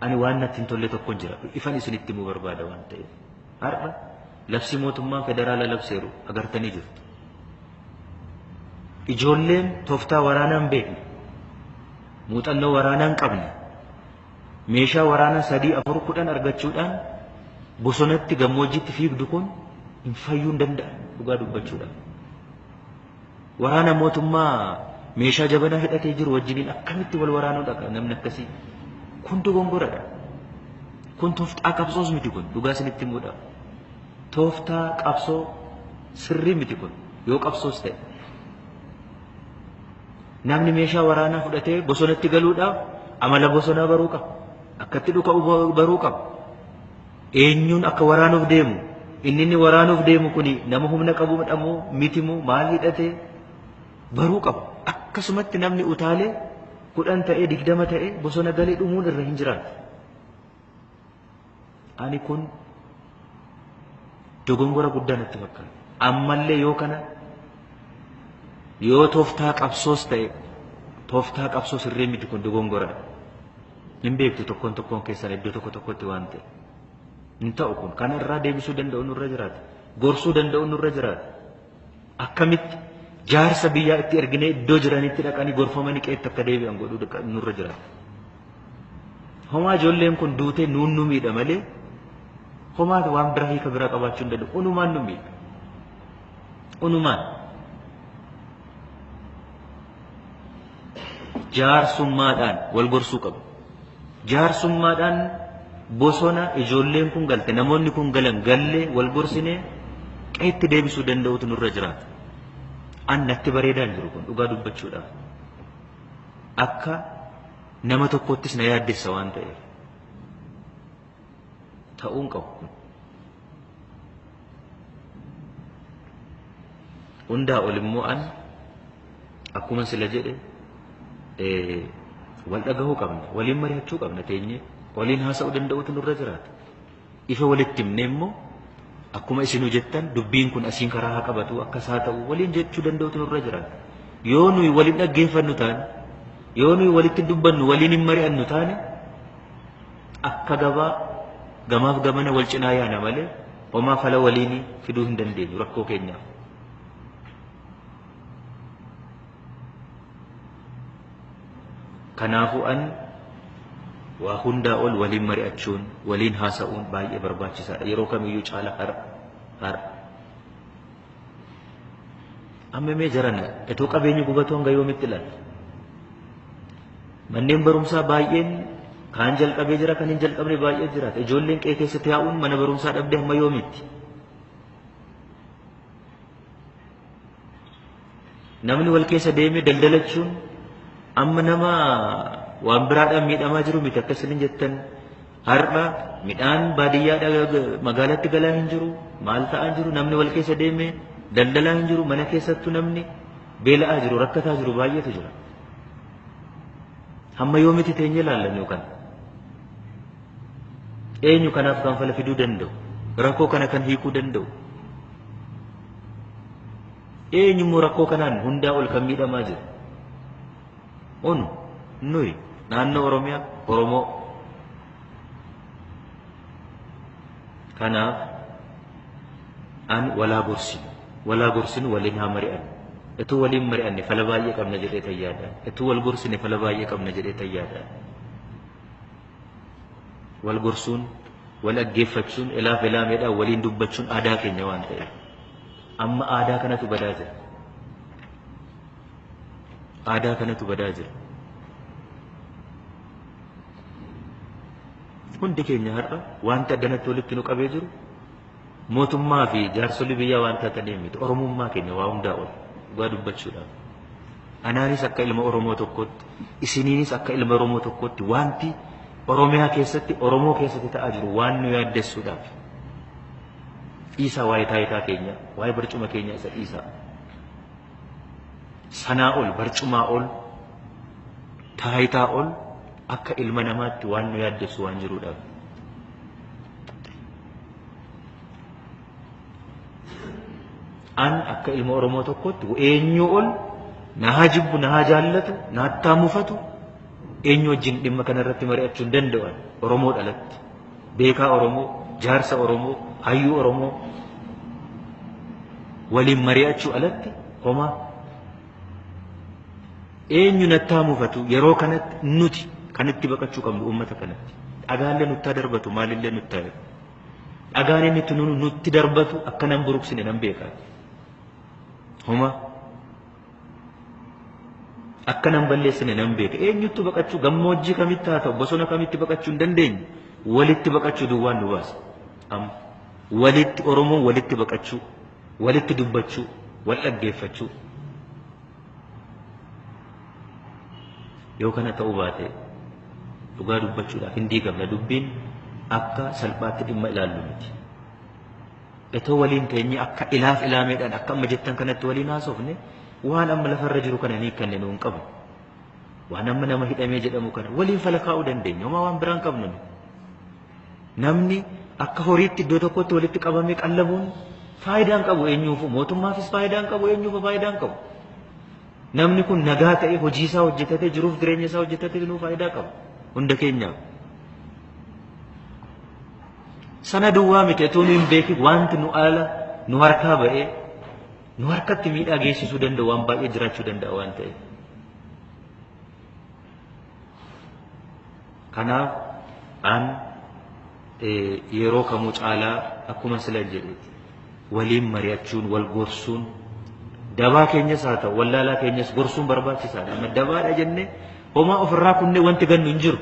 ani waan natti hin tolle tokko jira ifan isinitti himuu barbaada waan ta'eef har'a labsi mootummaa federaala labseeru agartanii jirtu ijoolleen tooftaa waraanaa hin beekne muuxannoo waraanaa hin qabne meeshaa waraanaa 3-4-10 argachuudhaan bosonatti gammoojjitti fiigdu kun hin fayyuu hin danda'an dhugaa dubbachuudhaan waraana mootummaa meeshaa jabanaa hidhatee jiru wajjiniin akkamitti wal waraanuu dhaqa namni akkasii kun dogongoradha kun tooftaa qabsoos miti kun dhugaa isinitti himuudha tooftaa qabsoo sirrii miti kun yoo qabsoos ta'e namni meeshaa waraanaa fudhatee bosonatti galuudhaaf amala bosonaa baruu qaba akkatti dhuka'u baruu qaba eenyuun akka waraanuuf deemu inni waraanuuf deemu kuni nama humna qabu madhamoo mitimoo maal hidhatee baruu qaba akkasumatti namni utaalee 10 ta'ee 20 ta'ee bosona galee dhumuun irra hin jiraatu ani kun dogongora guddaa natti fakkaata ammallee yoo kana yoo tooftaa qabsoos ta'e tooftaa qabsoo sirrii miti kun dogongora hin beektu tokkoon keessan iddoo tokkotti waan ta'e hin ta'u kun kana irraa deebisuu danda'u nurra jiraata gorsuu danda'u nurra jiraata akkamitti jaarsa biyyaa itti erginee iddoo jiranitti dhaqanii gorfamanii qeetti akka deebi'an godhuu nurra jiraata homaa ijoolleen kun duutee nuun nu miidha malee homaa waan biraa hiika biraa qabaachuu hin danda'u unumaan nu miidha unumaan jaarsummaadhaan wal gorsuu qabu jaarsummaadhaan bosona ijoolleen kun galte namoonni kun galan gallee wal gorsinee qeetti deebisuu danda'utu nurra jiraata an natti bareedaan jiru kun dhugaa dubbachuudhaaf akka nama tokkottis na yaaddessa waan ta'eef ta'uun qabu hundaa ol immoo an akkuma sila jedhe wal dhagahuu qabna waliin mari'achuu qabna teenyee waliin haasa'uu danda'utu nurra jiraata ifa walitti himne immoo akkuma isinuu jettan dubbiin kun asiin karaa haa qabatu akkas haa ta'u waliin jechuu danda'utu nurra jiraata yoo nuyi waliin dhaggeeffannu taane yoo nuyi walitti dubbannu waliin hin mari'annu taane akka gamaaf gamana wal cinaa yaana malee homaa fala waliin fiduu hin dandeenyu rakkoo keenyaaf kanaafuu an waa hundaa ol waliin mari'achuun waliin haasa'uun baay'ee barbaachisaadha yeroo kamiyyuu caala har amma mee jarana etoo qabeenyi gubatuu hanga yoomitti ilaalla manneen barumsaa baay'een kaan jalqabee jira kan hin jalqabne baay'ee jiraata ijoolleen qe'ee keessatti yaa'uun mana barumsaa dhabdee hamma yoomitti namni wal keessa deemee daldalachuun amma nama waan biraadhaan miidhamaa jiru miti akkasiin jettan har'a midhaan baadiyyaadhaa magaalatti galaa hin jiru maal ta'aa jiru namni wal keessa deemee daldalaa hin jiru mana keessattuu namni beela'aa jiru rakkataa jiru baay'eetu jira hamma yoomitti teenyee ilaallan yookaan eenyu kanaaf kan fala fiduu danda'u rakkoo kana kan hiikuu danda'u eenyummoo rakkoo kanaan hundaa ol kan miidhamaa jiru nuyi naannoo Oromiyaa Oromoo kanaaf an walaa gorsinu waliin haa mari'an etuu waliin mari'anne fala baay'ee qabna jedhee tayyaadha etuu wal gorsine fala baay'ee qabna jedhee tayyaadha wal gorsuun wal dhaggeeffachuun ilaaf ilaameedhaan waliin dubbachuun aadaa keenya waan ta'eef amma aadaa kanatu badaa jira aadaa kanatu badaa jira hundi keenya har'a wanta addanatti walitti nu qabee jiru mootummaa fi jaarsolii biyyaa waan taatanii miti oromummaa keenya waa hundaa ol dhugaa dubbachuudhaaf anaanis akka ilma Oromoo tokkotti isiniinis akka ilma Oromoo tokkotti wanti Oromiyaa keessatti Oromoo keessatti ta'aa jiru waan nu yaaddessuudhaaf dhiisaa waa'ee taayitaa keenya waa'ee barcuma keenya isa dhiisaa sanaa ol barcumaa ol taayitaa ol akka ilma namaatti waan nu yaaddessu waan jiruudhaaf an akka ilma Oromoo tokkotti eenyu ol na haa jibbu na haa jaallatu na haa taamufatu eenyu wajjin dhimma kanarratti mari'achuu hin danda'an Oromoo dhalatti beekaa Oromoo jaarsa Oromoo hayyuu Oromoo waliin mari'achuu alatti homaa eenyu nattaa mufatu yeroo kanatti nuti kanitti baqachuu qabnu uummata kanatti dhagaalee nutti darbatu maalillee nutti ta'e dhagaan inni nutti darbatu akka nan buruksine nan beekaa homaa akka nan balleessine nan beeka eenyutti baqachuu gammoojjii kamitti haa ta'u bosona kamitti baqachuu hin dandeenye walitti baqachuu duwwaan nu baasa amma walitti Oromoon walitti baqachuu walitti dubbachuu wal dhaggeeffachuu yoo kana ta'uu baate dhugaa dubbachuudhaaf hin diigamna dubbiin akka salphaatti dhimma ilaallu miti etoo waliin teenye akka ilaaf ilaameedhaan akka amma jettan kanatti waliin haasofne waan amma lafarra jiru kana ni kanne nuun qabu waan amma nama hidhamee jedhamu kana waliin falakaa'uu dandeenya homaa waan biraan qabnu namni akka horiitti iddoo tokkotti walitti qabamee qallabuun faayidaan qabu eenyuufu mootummaafis faayidaan qabu eenyuufu faayidaan qabu namni kun nagaa ta'e hojii isaa hojjetatee jiruuf jireenya isaa hojjetatee nuu faayidaa qabu hunda keenyaaf sana duwwaa miti etoo nu hin beekin wanti nu ala nu harkaa ba'ee nu harkatti miidhaa geessisuu danda'u waan baay'ee jiraachuu danda'a waan ta'eef kanaaf an yeroo kamuu caalaa akkuma sila jedheeti waliin mari'achuun wal gorsuun dabaa keenyas haa ta'u wallaalaa keenyas gorsuun barbaachisaadha amma dabaadha jennee homaa ofirraa kunne wanti gannu hin jiru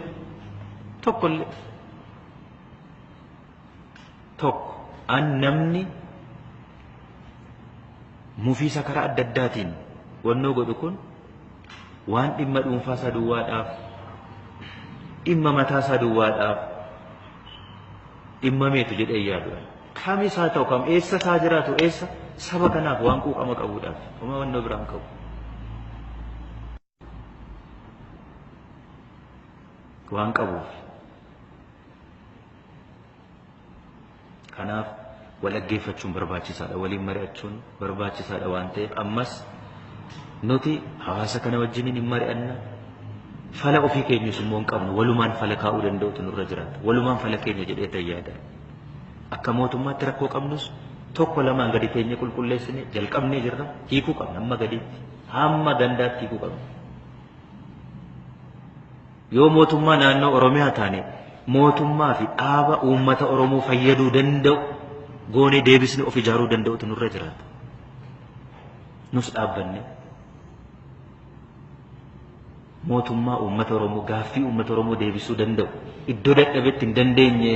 tokkollee tokko an namni mufiisa karaa adda addaatiin wannoo godhu kun waan dhimma dhuunfaasaa duwwaadhaaf dhimma mataasaa duwwaadhaaf dhimma meetu jedhee yaadu kamis haa ta'u kam eessa isaa jiraatu eessa saba kanaaf waan quuqama qabuudhaaf homaa wannoo biraan qabu waan qabuuf kanaaf wal dhaggeeffachuun barbaachisaadha waliin mari'achuun barbaachisaadha waan ta'eef ammas nuti hawaasa kana wajjiniin hin mari'anna fala ofii keenyus immoo hin qabnu walumaan fala kaa'uu danda'utu nurra jiraata walumaan fala keenya jedhee tayyaada akka mootummaatti rakkoo qabnus tokko lamaan gadi keenya qulqulleessine jalqabnee jirra hiikuu qabna amma gadiitti hamma gandaatti hiikuu qabna yoo mootummaa naannoo Oromiyaa taane mootummaa fi dhaaba uummata Oromoo fayyaduu danda'u goonee deebisne of ijaaruu danda'utu nurra jiraata nus dhaabbanne mootummaa uummata Oromoo gaaffii uummata Oromoo deebisuu danda'u iddoo dadhabetti hin dandeenye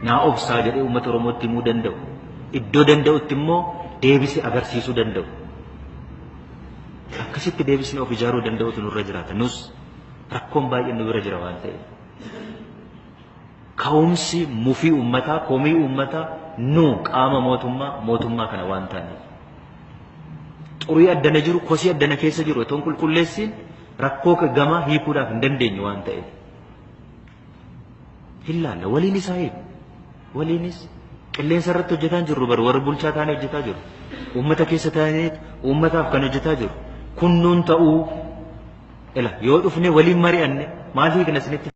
naa obsaa jedhee uummata Oromootti himuu danda'u iddoo danda'utti immoo deebisee agarsiisuu danda'u akkasitti deebisne of ijaaruu danda'utu nurra jiraata nus rakkoon baay'een nu bira jira waan ta'eef ka'umsi mufii uummataa komii uummataa nu qaama mootummaa kana waan taaneef xurii addana jiru kosii addana keessa jiru etoon qulqulleessiin rakkoo gamaa hiikuudhaaf hin dandeenye waan ta'eef hin laalla waliin isaa hiiku waliinis qilleensa irratti hojjetaa jirru bar warra bulchaa taanee hojjetaa jiru uummata keessa taanee uummataaf kan hojjetaa jiru kun nuun ta'uu ila yoo dhufne waliin mari'anne maal hiikna isinitti